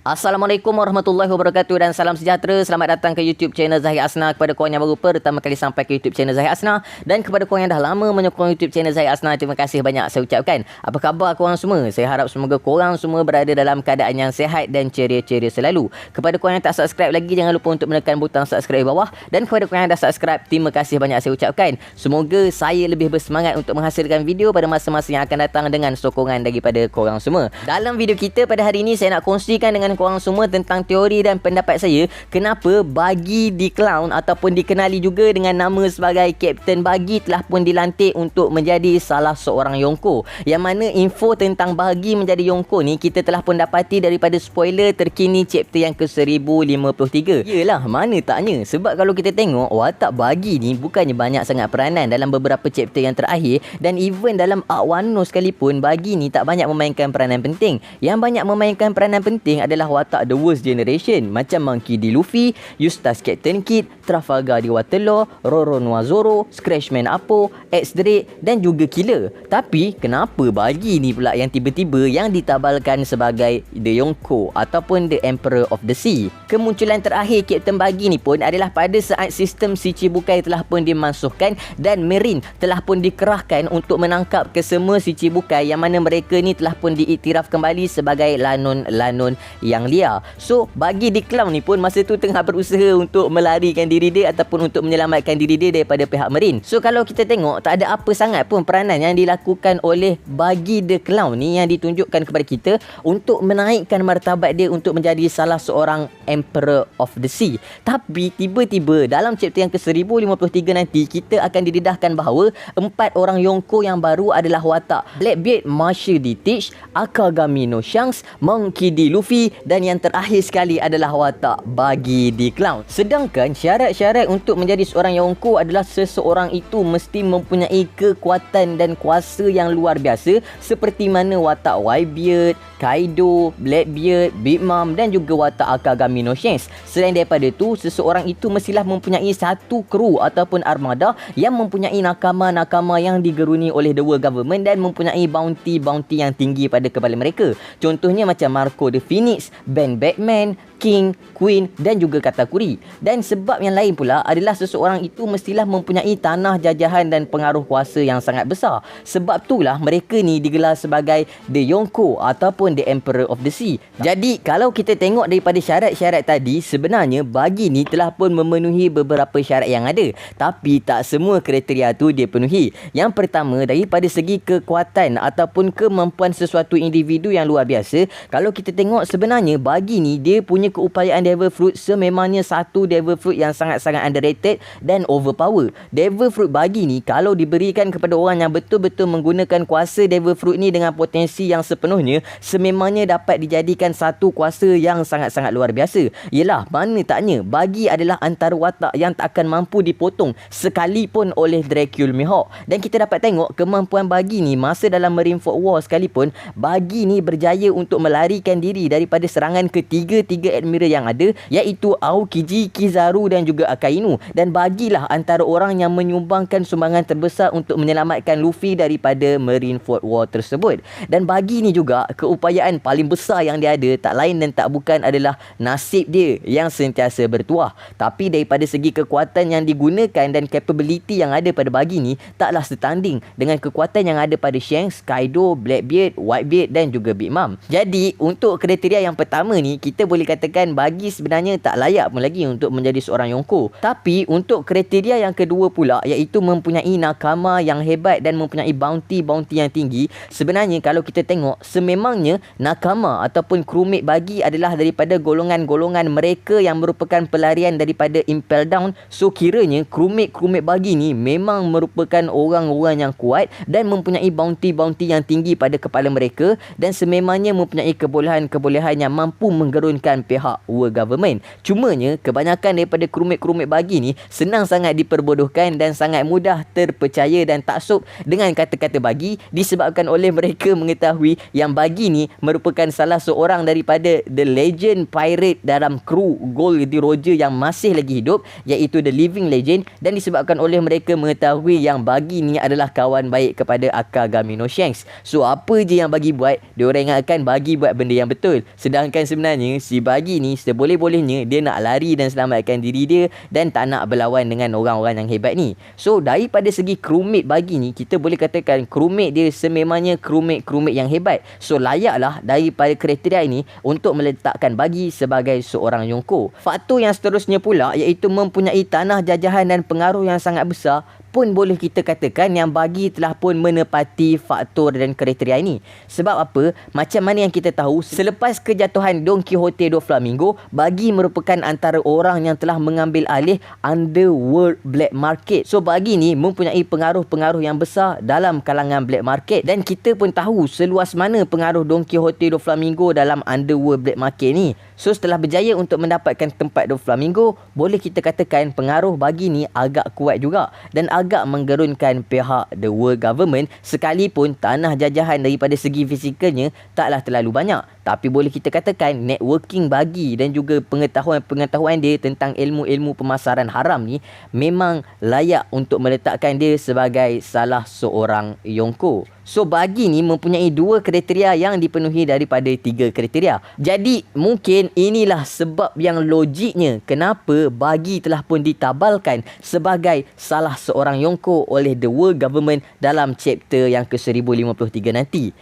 Assalamualaikum warahmatullahi wabarakatuh dan salam sejahtera. Selamat datang ke YouTube channel Zahir Asna. Kepada korang yang baru pertama kali sampai ke YouTube channel Zahir Asna, dan kepada korang yang dah lama menyokong YouTube channel Zahir Asna, terima kasih banyak saya ucapkan. Apa khabar korang semua? Saya harap semoga korang semua berada dalam keadaan yang sihat dan ceria-ceria selalu. Kepada korang yang tak subscribe lagi, jangan lupa untuk menekan butang subscribe di bawah. Dan kepada korang yang dah subscribe, terima kasih banyak saya ucapkan. Semoga saya lebih bersemangat untuk menghasilkan video pada masa-masa yang akan datang dengan sokongan daripada korang semua. Dalam video kita pada hari ini, saya nak kongsikan dengan korang semua tentang teori dan pendapat saya kenapa Buggy the Clown ataupun dikenali juga dengan nama sebagai Kapten Buggy telah pun dilantik untuk menjadi salah seorang Yonko. Yang mana info tentang Buggy menjadi Yonko ni kita telah pun dapati daripada spoiler terkini chapter yang ke-1053. Yelah, mana taknya, sebab kalau kita tengok watak Buggy ni bukannya banyak sangat peranan dalam beberapa chapter yang terakhir, dan even dalam Arc Wano sekalipun Buggy ni tak banyak memainkan peranan penting. Yang banyak memainkan peranan penting adalah watak The Worst Generation macam Monkey D. Luffy, Eustace Captain Kidd, Trafalgar di Waterloo, Roro Noazoro, Scratchman Apo, X Drake dan juga Killer. Tapi kenapa Buggy ni pula yang tiba-tiba yang ditabalkan sebagai The Yonko ataupun The Emperor of the Sea? Kemunculan terakhir Kapten Buggy ni pun adalah pada saat sistem Shichibukai telah pun dimasukkan dan Marine telah pun dikerahkan untuk menangkap kesemua Shichibukai yang mana mereka ni telah pun diiktiraf kembali sebagai lanon-lanon yang liar. So Buggy the Clown ni pun masa tu tengah berusaha untuk melarikan diri dia ataupun untuk menyelamatkan diri dia daripada pihak Marine. So kalau kita tengok, tak ada apa sangat pun peranan yang dilakukan oleh Buggy the Clown ni yang ditunjukkan kepada kita untuk menaikkan martabat dia untuk menjadi salah seorang Emperor of the Sea. Tapi tiba-tiba dalam chapter yang ke-1053 nanti kita akan didedahkan bahawa 4 orang Yonko yang baru adalah watak Blackbeard Marshall D. Teach, Akagami no Shanks, Monkey D. Luffy, dan yang terakhir sekali adalah watak Buggy the Clown. Sedangkan syarat-syarat untuk menjadi seorang Yonko adalah seseorang itu mesti mempunyai kekuatan dan kuasa yang luar biasa seperti mana watak Whitebeard, Kaido, Blackbeard, Big Mom dan juga watak Akagami no Shanks. Selain daripada itu, seseorang itu mestilah mempunyai satu kru ataupun armada yang mempunyai nakama-nakama yang digeruni oleh the world government dan mempunyai bounty-bounty yang tinggi pada kepala mereka. Contohnya macam Marco the Phoenix, Ben Batman, King, Queen dan juga Katakuri. Dan sebab yang lain pula adalah seseorang itu mestilah mempunyai tanah jajahan dan pengaruh kuasa yang sangat besar. Sebab itulah mereka ni digelar sebagai The Yonko ataupun The Emperor of the Sea. Jadi kalau kita tengok daripada syarat-syarat tadi, sebenarnya Buggy ni telah pun memenuhi beberapa syarat yang ada. Tapi tak semua kriteria tu dia penuhi. Yang pertama, daripada segi kekuatan ataupun kemampuan sesuatu individu yang luar biasa, kalau kita tengok sebenarnya Buggy ni dia punya keupayaan Devil Fruit sememangnya satu Devil Fruit yang sangat-sangat underrated dan overpower. Devil Fruit Buggy ni kalau diberikan kepada orang yang betul-betul menggunakan kuasa Devil Fruit ni dengan potensi yang sepenuhnya, sememangnya dapat dijadikan satu kuasa yang sangat-sangat luar biasa. Yelah, mana taknya Buggy adalah antara watak yang tak akan mampu dipotong sekalipun oleh Dracula Mihawk. Dan kita dapat tengok kemampuan Buggy ni masa dalam Marineford War sekalipun, Buggy ni berjaya untuk melarikan diri daripada serangan ketiga-tiga admiral yang ada, iaitu Aokiji, Kizaru dan juga Akainu. Dan Buggy lah antara orang yang menyumbangkan sumbangan terbesar untuk menyelamatkan Luffy daripada Marineford War tersebut. Dan Buggy ni juga keupayaan paling besar yang dia ada tak lain dan tak bukan adalah nasib dia yang sentiasa bertuah. Tapi daripada segi kekuatan yang digunakan dan capability yang ada pada Buggy ni taklah setanding dengan kekuatan yang ada pada Shanks, Kaido, Blackbeard, Whitebeard dan juga Big Mom. Jadi untuk kriteria yang pertama ni, kita boleh katakan Buggy sebenarnya tak layak pun lagi untuk menjadi seorang Yonko. Tapi untuk kriteria yang kedua pula, iaitu mempunyai nakama yang hebat dan mempunyai bounty-bounty yang tinggi, sebenarnya kalau kita tengok sememangnya nakama ataupun crewmate Buggy adalah daripada golongan-golongan mereka yang merupakan pelarian daripada Impel Down. So kiranya crewmate Buggy ni memang merupakan orang-orang yang kuat dan mempunyai bounty-bounty yang tinggi pada kepala mereka, dan sememangnya mempunyai kebolehan-kebolehan yang mampu menggerunkan pihak world government. Cumanya kebanyakan daripada crewmate Buggy ni senang sangat diperbodohkan dan sangat mudah terpercaya dan taksub dengan kata-kata Buggy disebabkan oleh mereka mengetahui yang Buggy ni merupakan salah seorang daripada the legend pirate dalam kru Gold Roger yang masih lagi hidup, iaitu the living legend, dan disebabkan oleh mereka mengetahui yang Buggy ni adalah kawan baik kepada Akagami no Shanks. So apa je yang Buggy buat, diorang ingatkan Buggy buat benda yang betul. Sedangkan sebenarnya si bagi ni seboleh-bolehnya dia nak lari dan selamatkan diri dia dan tak nak berlawan dengan orang-orang yang hebat ni. So daripada segi crewmate bagi ni, kita boleh katakan crewmate dia sememangnya crewmate yang hebat. So layaklah daripada kriteria ini untuk meletakkan bagi sebagai seorang Yonko. Faktor yang seterusnya pula iaitu mempunyai tanah jajahan dan pengaruh yang sangat besar pun boleh kita katakan yang bagi telah pun menepati faktor dan kriteria ini. Sebab apa? Macam mana yang kita tahu, selepas kejatuhan Don Quixote do Flamingo, bagi merupakan antara orang yang telah mengambil alih underworld black market. So bagi ni mempunyai pengaruh-pengaruh yang besar dalam kalangan black market, dan kita pun tahu seluas mana pengaruh Don Quixote do Flamingo dalam underworld black market ni. So setelah berjaya untuk mendapatkan tempat do Flamingo, boleh kita katakan pengaruh bagi ni agak kuat juga dan agak menggerunkan pihak the world government, sekalipun tanah jajahan daripada segi fisikalnya taklah terlalu banyak. Tapi boleh kita katakan networking bagi dan juga pengetahuan dia tentang ilmu-ilmu pemasaran haram ni memang layak untuk meletakkan dia sebagai salah seorang Yonko. So bagi ni mempunyai 2 kriteria yang dipenuhi daripada 3 kriteria. Jadi mungkin inilah sebab yang logiknya kenapa bagi telah pun ditabalkan sebagai salah seorang Yonko oleh the world government dalam chapter yang ke-1053 nanti.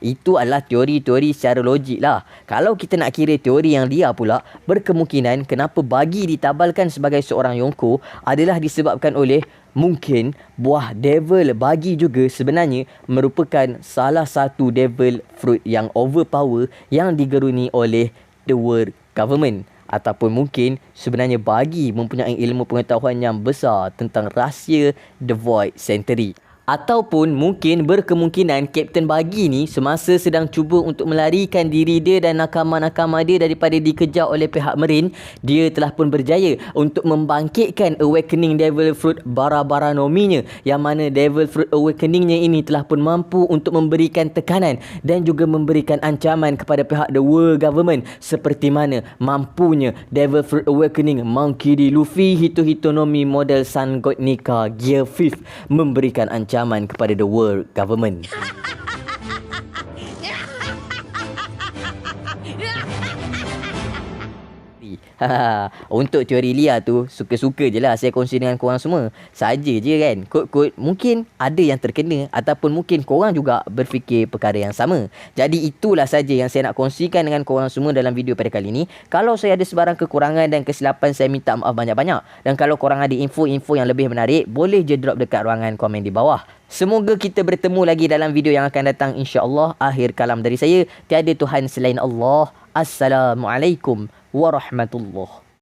Itu adalah teori-teori secara logik lah. Kalau kita nak kira teori yang liar pula, berkemungkinan kenapa bagi ditabalkan sebagai seorang Yonko adalah disebabkan oleh mungkin buah devil bagi juga sebenarnya merupakan salah satu devil fruit yang overpower yang digeruni oleh the world government. Ataupun mungkin sebenarnya bagi mempunyai ilmu pengetahuan yang besar tentang rahsia The Void Century. Ataupun mungkin berkemungkinan Kapten Bagi ni semasa sedang cuba untuk melarikan diri dia dan nakama-nakama dia daripada dikejar oleh pihak Marine, dia telah pun berjaya untuk membangkitkan Awakening Devil Fruit Bara-Bara-nominya, yang mana Devil Fruit Awakeningnya ini telah pun mampu untuk memberikan tekanan dan juga memberikan ancaman kepada pihak the world government, seperti mana mampunya Devil Fruit Awakening Monkey D. Luffy Hito-Hitonomi model Sun God Nika Gear 5 memberikan ancaman kepada the world government. Untuk teori liar tu suka-suka je lah saya kongsi dengan korang semua. Saja je kan. Kot-kot mungkin ada yang terkena ataupun mungkin korang juga berfikir perkara yang sama. Jadi itulah saja yang saya nak kongsikan dengan korang semua dalam video pada kali ini. Kalau saya ada sebarang kekurangan dan kesilapan, saya minta maaf banyak-banyak. Dan kalau korang ada info-info yang lebih menarik, boleh je drop dekat ruangan komen di bawah. Semoga kita bertemu lagi dalam video yang akan datang, insya-Allah. Akhir kalam dari saya, tiada Tuhan selain Allah. Assalamualaikum warahmatullahi